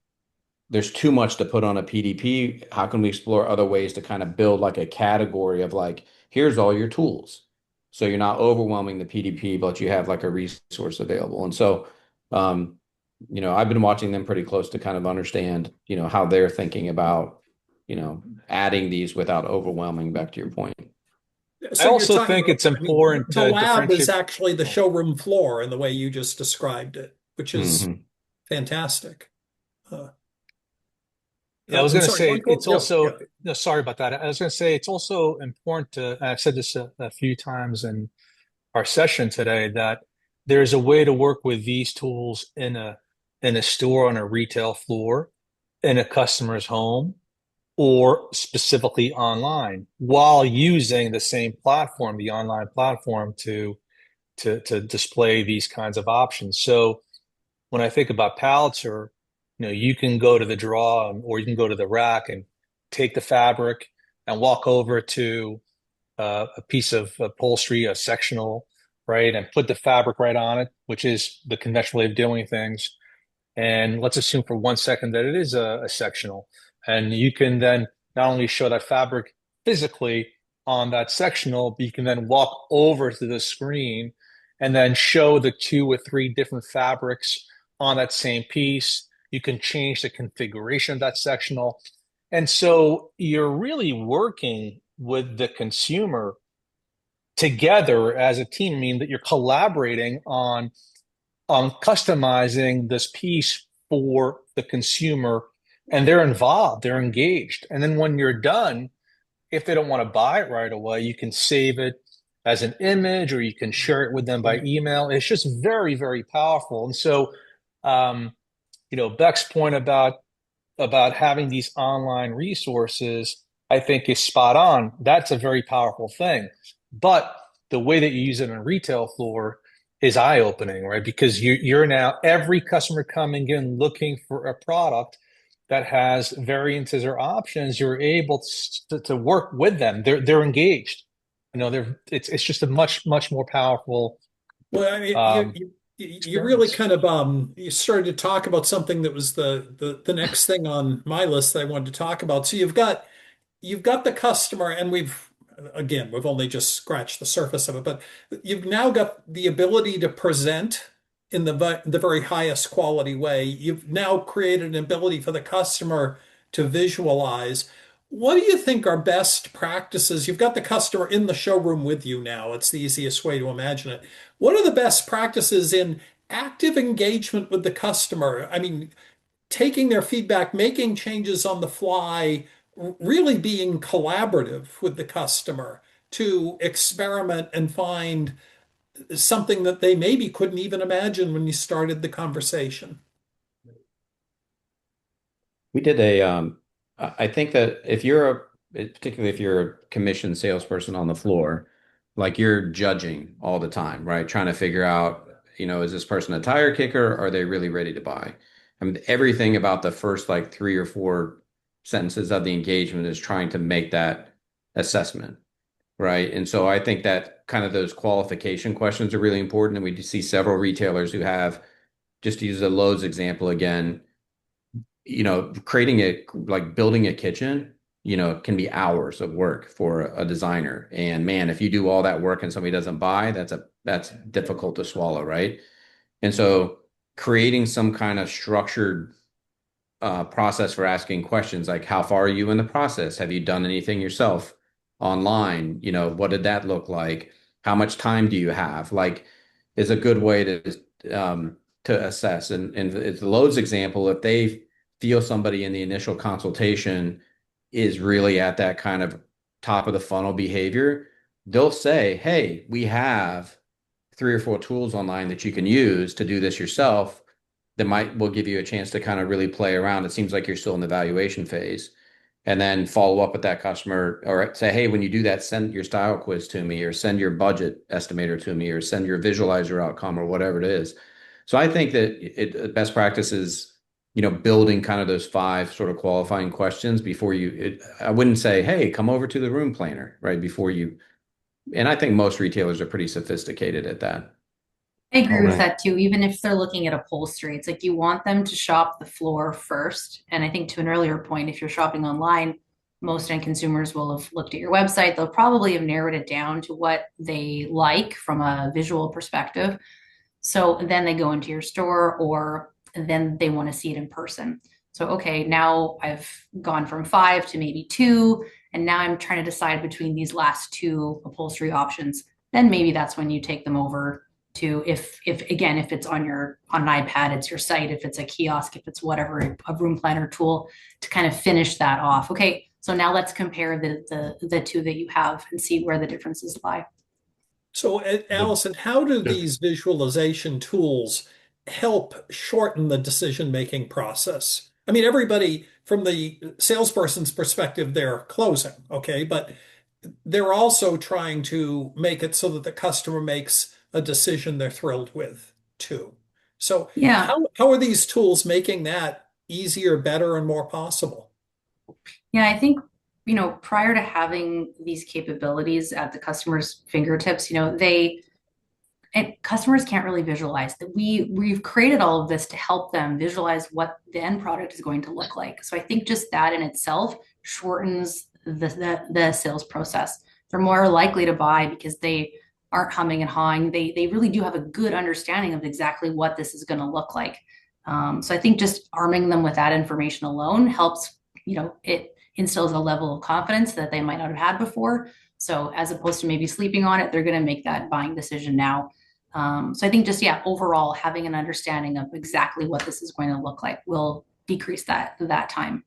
there's too much to put on a PDP. How can we explore other ways to kind of build like a category of like, here's all your tools. So you're not overwhelming the PDP, but you have like a resource available. And so, I've been watching them pretty close to kind of understand, how they're thinking about, adding these without overwhelming, back to your point. I So you're also talking think about, it's important the to lab is differentiate. actually the showroom floor in the way you just described it, which is Mhm. fantastic. Uh, Yeah, I was I'm going to sorry, say Michael. it's Yeah, also, yeah. no, sorry about that. I was going to say it's also important to, and I've said this a few times in our session today, that there's a way to work with these tools in a store on a retail floor, in a customer's home, or specifically online, while using the same platform, the online platform, to display these kinds of options. So when I think about Palitzer, you can go to the draw or you can go to the rack and take the fabric and walk over to a piece of upholstery, a sectional, right, and put the fabric right on it, which is the conventional way of doing things. And let's assume for 1 second that it is a sectional. And you can then not only show that fabric physically on that sectional, but you can then walk over to the screen and then show the 2 or 3 different fabrics on that same piece. You can change the configuration of that sectional. And so you're really working with the consumer together as a team, I mean that you're collaborating on customizing this piece for the consumer, and they're involved, they're engaged. And then when you're done, if they don't want to buy it right away, you can save it as an image or you can share it with them by email. It's just very, very powerful. And so, Beck's point about having these online resources, I think is spot on. That's a very powerful thing. But the way that you use it on a retail floor is eye-opening, right? Because you're now every customer coming in looking for a product that has variances or options, you're able to work with them. They're engaged. You know, it's just a much more powerful Well, I mean, um, you really experience. kind of you started to talk about something that was the next thing on my list that I wanted to talk about. So you've got the customer, and we've only just scratched the surface of it, but you've now got the ability to present in the very highest quality way. You've now created an ability for the customer to visualize. What do you think are best practices? You've got the customer in the showroom with you now. It's the easiest way to imagine it. What are the best practices in active engagement with the customer? I mean, taking their feedback, making changes on the fly, really being collaborative with the customer to experiment and find something that they maybe couldn't even imagine when you started the conversation. We did I think that particularly if you're a commissioned salesperson on the floor, like you're judging all the time, right? Trying to figure out, is this person a tire kicker? Are they really ready to buy? I mean, everything about the first like three or four sentences of the engagement is trying to make that assessment, right? And so I think that kind of those qualification questions are really important. And we do see several retailers who have, just to use the Lowe's example again, creating like building a kitchen, can be hours of work for a designer. And man, if you do all that work and somebody doesn't buy, that's difficult to swallow, right? And so creating some kind of structured process for asking questions like how far are you in the process? Have you done anything yourself online? What did that look like? How much time do you have? Like, is a good way to assess. And it's Lowe's example, if they feel somebody in the initial consultation is really at that kind of top of the funnel behavior, they'll say, "Hey, we have three or four tools online that you can use to do this yourself that will give you a chance to kind of really play around. It seems like you're still in the evaluation phase." And then follow up with that customer or say, "Hey, when you do that, send your style quiz to me or send your budget estimator to me or send your visualizer outcome or whatever it is." So I think that best practice is, building kind of those five sort of qualifying questions before I wouldn't say, "Hey, come over to the room planner," right? And I think most retailers are pretty sophisticated at that. I All agree with right. that too. Even if they're looking at upholstery, it's like you want them to shop the floor first. And I think to an earlier point, if you're shopping online, most end consumers will have looked at your website. They'll probably have narrowed it down to what they like from a visual perspective. So then they go into your store or then they want to see it in person. So, okay, now I've gone from five to maybe two, and now I'm trying to decide between these last two upholstery options. Then maybe that's when you take them over to if again, if it's on an iPad, it's your site, if it's a kiosk, if it's whatever, a room planner tool to kind of finish that off. Okay, so now let's compare the two that you have and see where the differences lie. So, Allison, how do these visualization tools help shorten the decision-making process? I mean, everybody from the salesperson's perspective, they're closing, okay, but they're also trying to make it so that the customer makes a decision they're thrilled with too. So, Yeah. how are these tools making that easier, better, and more possible? Yeah, I think, prior to having these capabilities at the customer's fingertips, and customers can't really visualize that we've created all of this to help them visualize what the end product is going to look like. So I think just that in itself shortens the sales process. They're more likely to buy because they aren't humming and hawing. They really do have a good understanding of exactly what this is going to look like. So I think just arming them with that information alone helps, it instills a level of confidence that they might not have had before. So as opposed to maybe sleeping on it, they're going to make that buying decision now. So I think just, yeah, overall having an understanding of exactly what this is going to look like will decrease that time.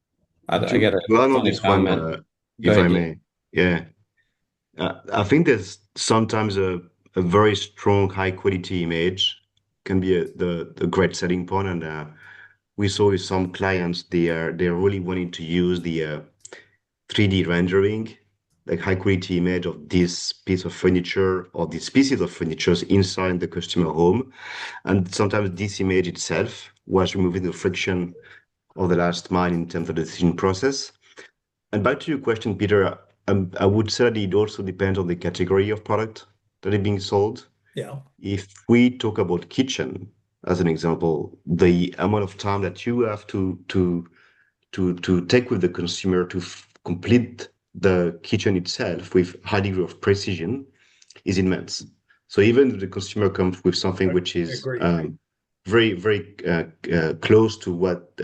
I got a To add on funny this one, comment. Go if I ahead, Dean. may, yeah, I think there's sometimes a very strong, high quality image can be the great selling point, and we saw with some clients they're really wanting to use the 3D rendering, like high quality image of this piece of furniture or these pieces of furniture inside the customer home, and sometimes this image itself was removing the friction of the last mile in terms of the decision process. And back to your question, Peter, I would say that it also depends on the category of product that is being sold. Yeah. If we talk about kitchen as an example, the amount of time that you have to take with the consumer to complete the kitchen itself with high degree of precision is immense. So even if the consumer comes with something which I is agree. very close to what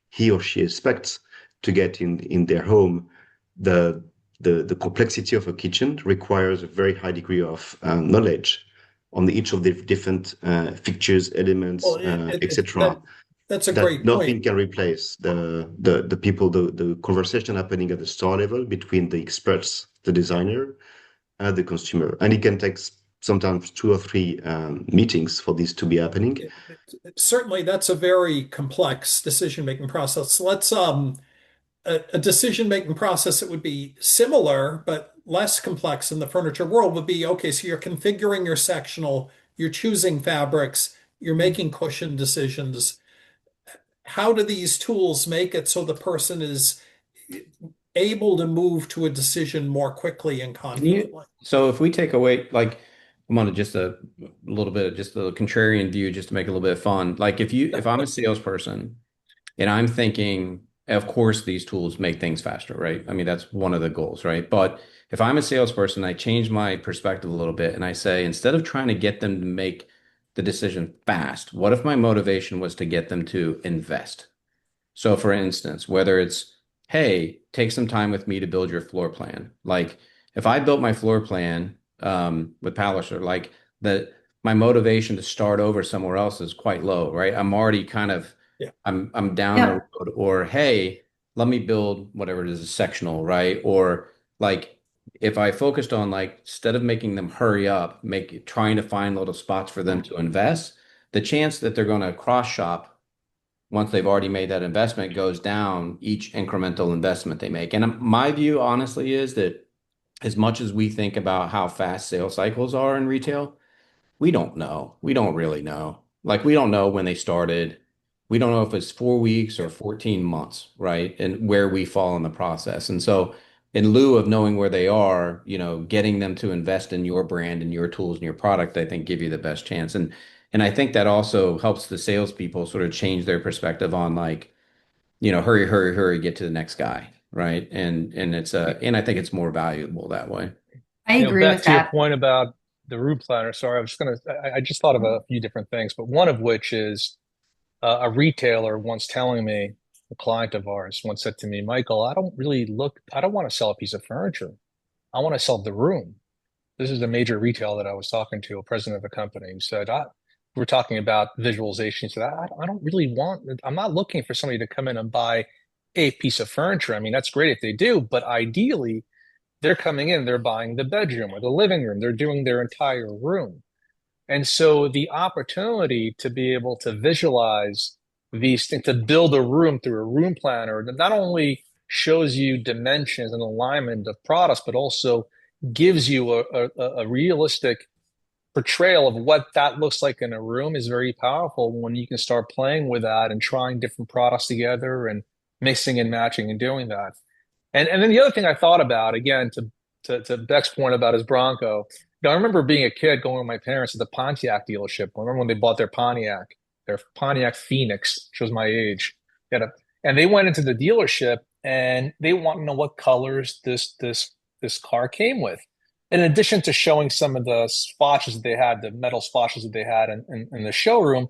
he or she expects to get in their home, the the complexity of a kitchen requires a very high degree of knowledge on each of the different fixtures, elements, Well, etc. that's a That great nothing point. can replace the people, the conversation happening at the store level between the experts, the designer, and the consumer. And it can take sometimes 2 or 3 meetings for this to be happening. Certainly, that's a very complex decision-making process. Let's a decision-making process that would be similar but less complex in the furniture world would be, okay, so you're configuring your sectional, you're choosing fabrics, you're making cushion decisions. How do these tools make it so the person is able to move to a decision more quickly and confidently? So if we take away, like, I'm on just a little bit, just a contrarian view, just to make it a little bit of fun. Like if I'm a salesperson and I'm thinking, of course, these tools make things faster, right? I mean, that's one of the goals, right? But if I'm a salesperson, I change my perspective a little bit and I say, instead of trying to get them to make the decision fast, what if my motivation was to get them to invest? So for instance, whether it's, hey, take some time with me to build your floor plan. Like if I built my floor plan with Palliser, like the my motivation to start over somewhere else is quite low, right? I'm already kind of Yeah. I'm down the Yeah. road, or hey, let me build whatever it is, a sectional, right? Or like if I focused on, like, instead of making them hurry up, trying to find little spots for them to invest, the chance that they're going to cross shop once they've already made that investment goes down each incremental investment they make. And my view, honestly, is that as much as we think about how fast sales cycles are in retail, we don't know. We don't really know. Like, we don't know when they started. We don't know if it's 4 weeks or 14 months, right? And where we fall in the process. And so, in lieu of knowing where they are, getting them to invest in your brand and your tools and your product, I think give you the best chance. And I think that also helps the salespeople sort of change their perspective on, like, hurry, hurry, hurry, get to the next guy, right? And I think it's more valuable that way. I agree Beck, with to your that. point about the room planner, sorry, I just thought of a few different things, but one of which is a retailer once telling me, a client of ours once said to me, Michael, I don't want to sell a piece of furniture. I want to sell the room. This is a major retailer that I was talking to, a president of a company, who said, we're talking about visualization. He said, I don't really I'm not looking for somebody to come in and buy a piece of furniture. I mean, that's great if they do, but ideally, they're coming in, they're buying the bedroom or the living room, they're doing their entire room. And so the opportunity to be able to visualize these things, to build a room through a room planner that not only shows you dimensions and alignment of products, but also gives you a realistic portrayal of what that looks like in a room is very powerful when you can start playing with that and trying different products together and mixing and matching and doing that. And then the other thing I thought about, again, to Beck's point about his Bronco, I remember being a kid going with my parents at the Pontiac dealership. I remember when they bought their Pontiac Phoenix, which was my age. And they went into the dealership and they wanted to know what colors this car came with. In addition to showing some of the swatches that they had, the metal swatches that they had in the showroom,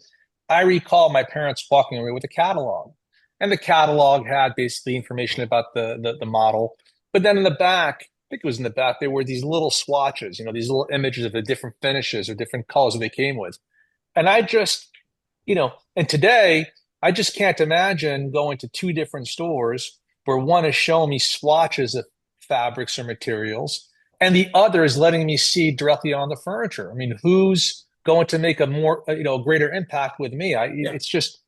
I recall my parents walking away with a catalog. And the catalog had basically information about the model. But then in the back, I think it was in the back, there were these little swatches, these little images of the different finishes or different colors that they came with. And and today, I just can't imagine going to two different stores where one is showing me swatches of fabrics or materials, and the other is letting me see directly on the furniture. I mean, who's going to make a more, greater impact with me? Yeah. It's just,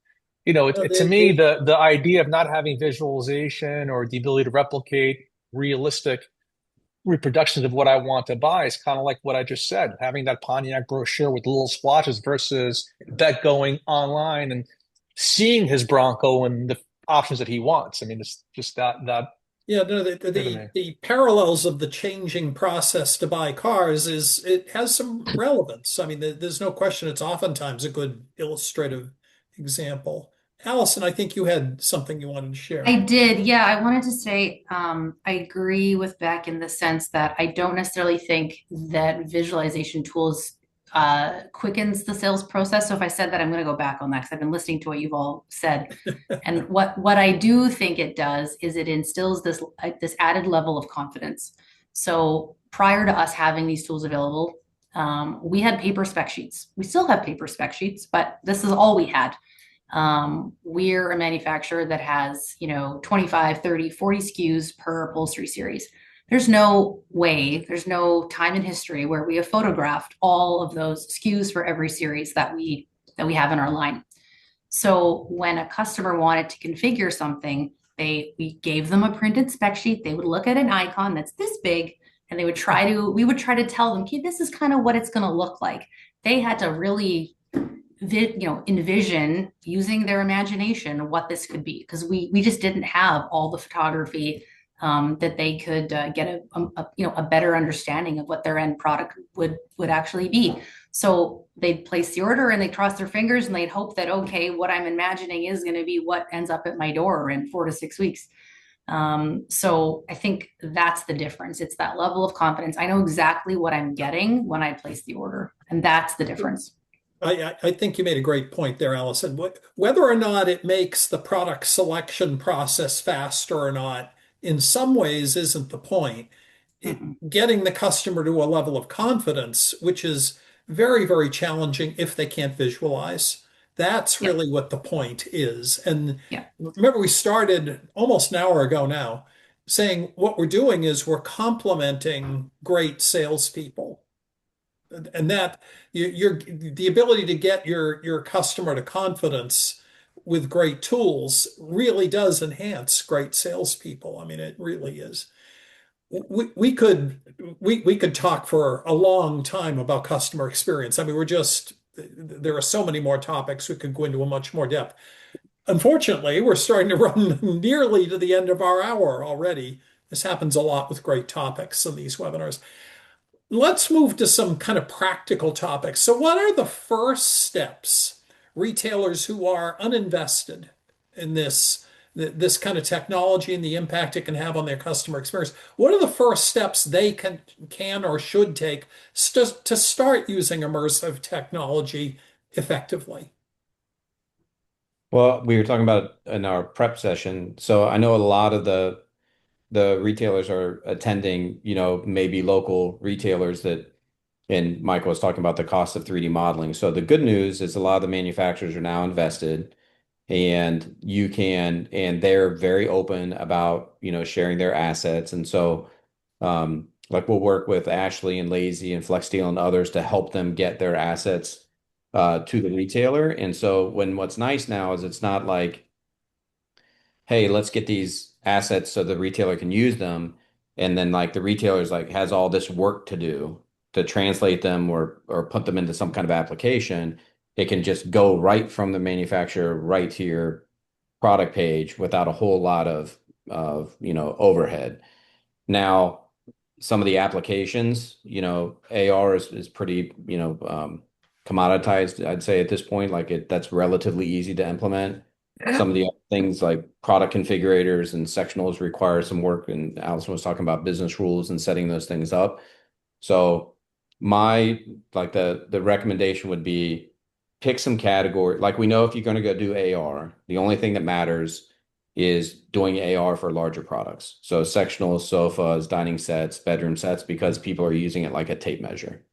No, to me, the idea of not having visualization or the ability to replicate realistic reproductions of what I want to buy is kind of like what I just said, having that Pontiac brochure with little swatches versus Beck going online and seeing his Bronco and the options that he wants. I mean, it's just that Yeah, no, Clear to me. the parallels of the changing process to buy cars is it has some relevance. I mean, there's no question it's oftentimes a good illustrative example. Allison, I think you had something you wanted to I share. did. Yeah, I wanted to say I agree with Beck in the sense that I don't necessarily think that visualization tools quickens the sales process. So if I said that, I'm going to go back on that because I've been listening to what you've all said. And what I do think it does is it instills this added level of confidence. So prior to us having these tools available, we had paper spec sheets. We still have paper spec sheets, but this is all we had. We're a manufacturer that has, 25, 30, 40 SKUs per upholstery series. There's no way, there's no time in history where we have photographed all of those SKUs for every series that we have in our line. So when a customer wanted to configure something, we gave them a printed spec sheet. They would look at an icon that's this big, and we would try to tell them, okay, this is kind of what it's going to look like. They had to really envision using their imagination what this could be because we just didn't have all the photography that they could get a better understanding of what their end product would actually be. So they'd place the order and they'd cross their fingers and they'd hope that, okay, what I'm imagining is going to be what ends up at my door in 4 to 6 weeks. So I think that's the difference. It's that level of confidence. I know exactly what I'm getting when I place the order, and that's the difference. I think you made a great point there, Allison. Whether or not it makes the product selection process faster or not, in some ways isn't the point. Mhm. Getting the customer to a level of confidence, which is very, very challenging if they can't visualize. That's Yeah, really what the point is. And yeah, remember, we started almost an hour ago now saying what we're doing is we're complementing great salespeople. And that you're the ability to get your customer to confidence with great tools really does enhance great salespeople. I mean, it really is. We could we could talk for a long time about customer experience. I mean, there are so many more topics we could go into a much more depth. Unfortunately, we're starting to run nearly to the end of our hour already. This happens a lot with great topics in these webinars. Let's move to some kind of practical topics. So, what are the first steps retailers who are uninvested in this kind of technology and the impact it can have on their customer experience? What are the first steps they can or should take to start using immersive technology effectively? Well, we were talking about in our prep session. So I know a lot of the retailers are attending, maybe local retailers that, and Michael was talking about the cost of 3D modeling. So the good news is a lot of the manufacturers are now invested and they're very open about, sharing their assets. And so, like we'll work with Ashley and Lazy and FlexSteel and others to help them get their assets to the retailer. And so what's nice now is it's not like, hey, let's get these assets so the retailer can use them. And then like the retailer's like has all this work to do to translate them or put them into some kind of application. It can just go right from the manufacturer right to your product page without a whole lot of overhead. Now, some of the applications, AR is pretty, commoditized, I'd say at this point, that's relatively easy to implement. Some of the other things like product configurators and sectionals require some work, and Allison was talking about business rules and setting those things up. So my the recommendation would be pick some category. Like we know if you're going to go do AR, the only thing that matters is doing AR for larger products. So sectionals, sofas, dining sets, bedroom sets, because people are using it like a tape measure.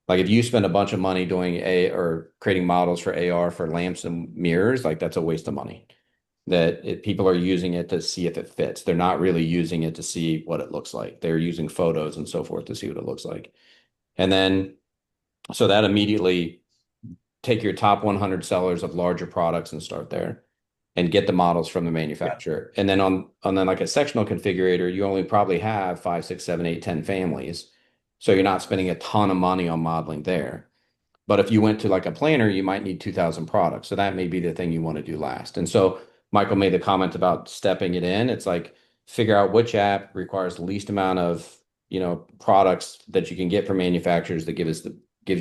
Like if you spend a bunch of money doing a or creating models for AR for lamps and mirrors, like that's a waste of money. People are using it to see if it fits. They're not really using it to see what it looks like. They're using photos and so forth to see what it looks like. And then so that immediately take your top 100 sellers of larger products and start there and get the models from the Yeah. manufacturer. And then on then like a sectional configurator, you only probably have 5, 6, 7, 8, 10 families. So you're not spending a ton of money on modeling there. But if you went to like a planner, you might need 2,000 products. So that may be the thing you want to do last. And so Michael made the comment about stepping it in. It's like figure out which app requires the least amount of, products that you can get from manufacturers that gives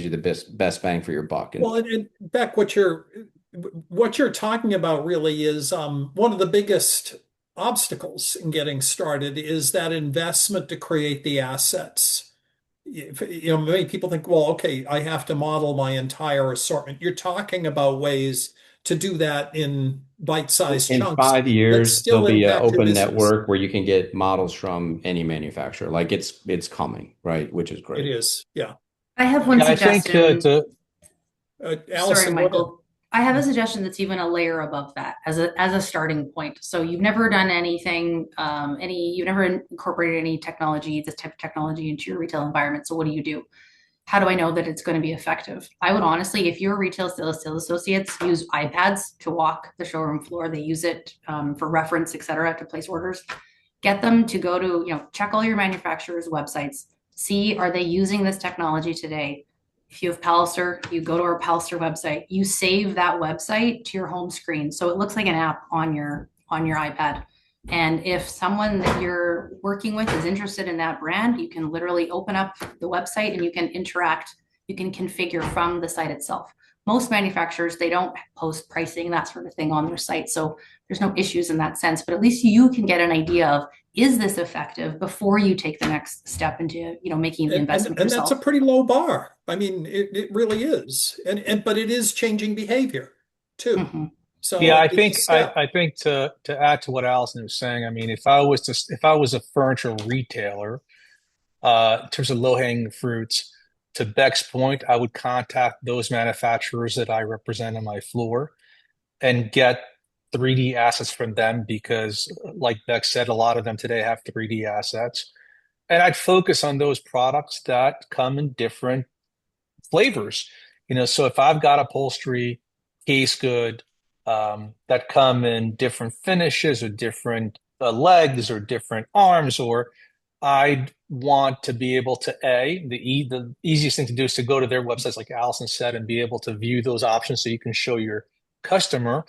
you the best bang for your buck. And Well, and Beck, what you're talking about really is one of the biggest obstacles in getting started is that investment to create the assets. Many people think, well, okay, I have to model my entire assortment. You're talking about ways to do that in bite-sized in chunks five that years, there'll still be an impact your open business. network where you can get models from any manufacturer. Like it's coming, right? Which is It great. is, yeah. I have one Yeah, I think suggestion. Sorry, Allison, go ahead. Michael. I have a suggestion that's even a layer above that as a starting point. So you've never done anything, you've never incorporated any technology, this type of technology into your retail environment. So what do? How do I know that it's going to be effective? I would honestly, if you're a retail sales associates, use iPads to walk the showroom floor. They use it for reference, et cetera, to place orders. Get them to go to, check all your manufacturers' websites. See, are they using this technology today? If you have Pallister, you go to our Pallister website. You save that website to your home screen, so it looks like an app on your iPad. And if someone that you're working with is interested in that brand, you can literally open up the website and you can interact. You can configure from the site itself. Most manufacturers, they don't post pricing, that sort of thing on their site. So there's no issues in that sense, but at least you can get an idea of, is this effective before you take the next step into, making the investment And that's a yourself. pretty low bar. I mean, it really is. But it is changing behavior too. Mm-hmm. So Yeah, I it's a think I, step. I think to add to what Allison was saying, I mean, if I was a furniture retailer, in terms of low-hanging fruits, to Beck's point, I would contact those manufacturers that I represent on my floor and get 3D assets from them because, like Beck said, a lot of them today have 3D assets. And I'd focus on those products that come in different flavors. So if I've got upholstery, case good, that come in different finishes or different legs or different arms, or I want to be able to the easiest thing to do is to go to their websites, like Allison said, and be able to view those options so you can show your customer.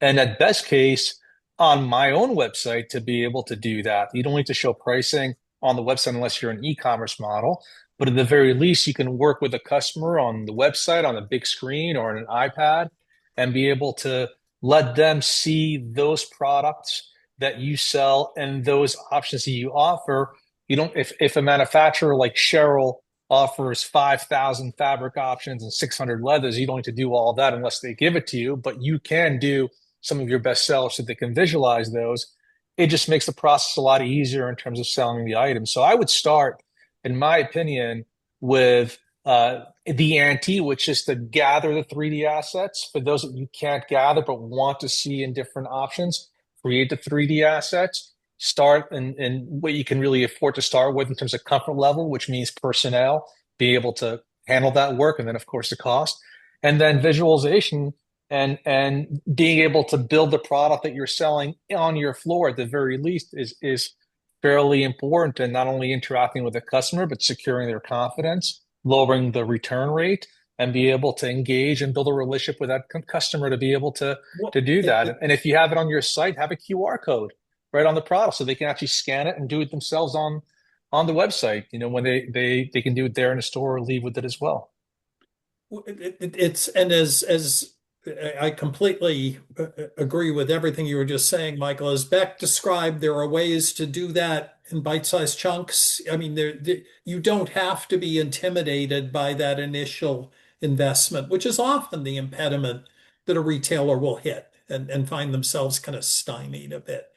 And at best case, on my own website to be able to do that. You don't need to show pricing on the website unless you're an e-commerce model. But at the very least, you can work with a customer on the website, on a big screen or on an iPad, and be able to let them see those products that you sell and those options that you offer. You don't, if a manufacturer like Cheryl offers 5,000 fabric options and 600 leathers, you don't need to do all that unless they give it to you, but you can do some of your best sellers so they can visualize those. It just makes the process a lot easier in terms of selling the item. So I would start, in my opinion, with the ante, which is to gather the 3D assets for those that you can't gather but want to see in different options. Create the 3D assets. Start in what you can really afford to start with in terms of comfort level, which means personnel, be able to handle that work, and then of course the cost, and then visualization and being able to build the product that you're selling on your floor at the very least is fairly important, and not only interacting with the customer but securing their confidence, lowering the return rate, and be able to engage and build a relationship with that customer to be able to Well, to do that. And if you have it on your site, have a QR code right on the product so they can actually scan it and do it themselves on the website. When they can do it there in the store or leave with it as well. it's and as I completely agree with everything you were just saying, Michael. As Beck described, there are ways to do that in bite-sized chunks. I mean, you don't have to be intimidated by that initial investment, which is often the impediment that a retailer will hit and find themselves kind of stymied a bit.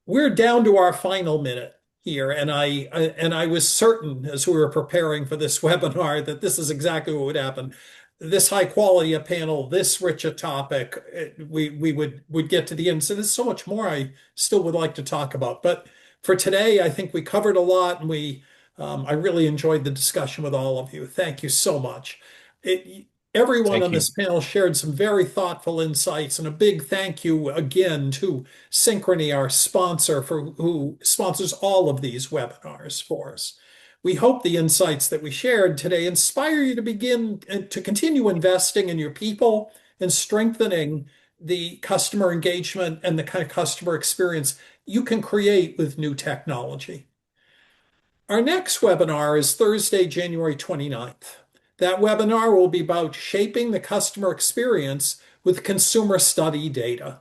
We're down to our final minute here, and I was certain as we were preparing for this webinar that this is exactly what would happen. This high quality a panel, this rich a topic, we would get to the end. So there's so much more I still would like to talk about. But for today, I think we covered a lot, and I really enjoyed the discussion with all of you. Thank you so much. Everyone Thank on you. this panel shared some very thoughtful insights, and a big thank you again to Synchrony, our sponsor, who sponsors all of these webinars for us. We hope the insights that we shared today inspire you to begin to continue investing in your people and strengthening the customer engagement and the kind of customer experience you can create with new technology. Our next webinar is Thursday, January 29th. That webinar will be about shaping the customer experience with consumer study data.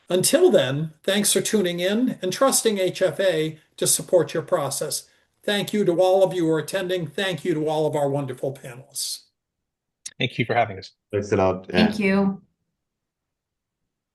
Until then, thanks for tuning in and trusting HFA to support your process. Thank you to all of you who are attending. Thank you to all of our wonderful panelists. Thank you for having us. Thanks a lot. Thank you.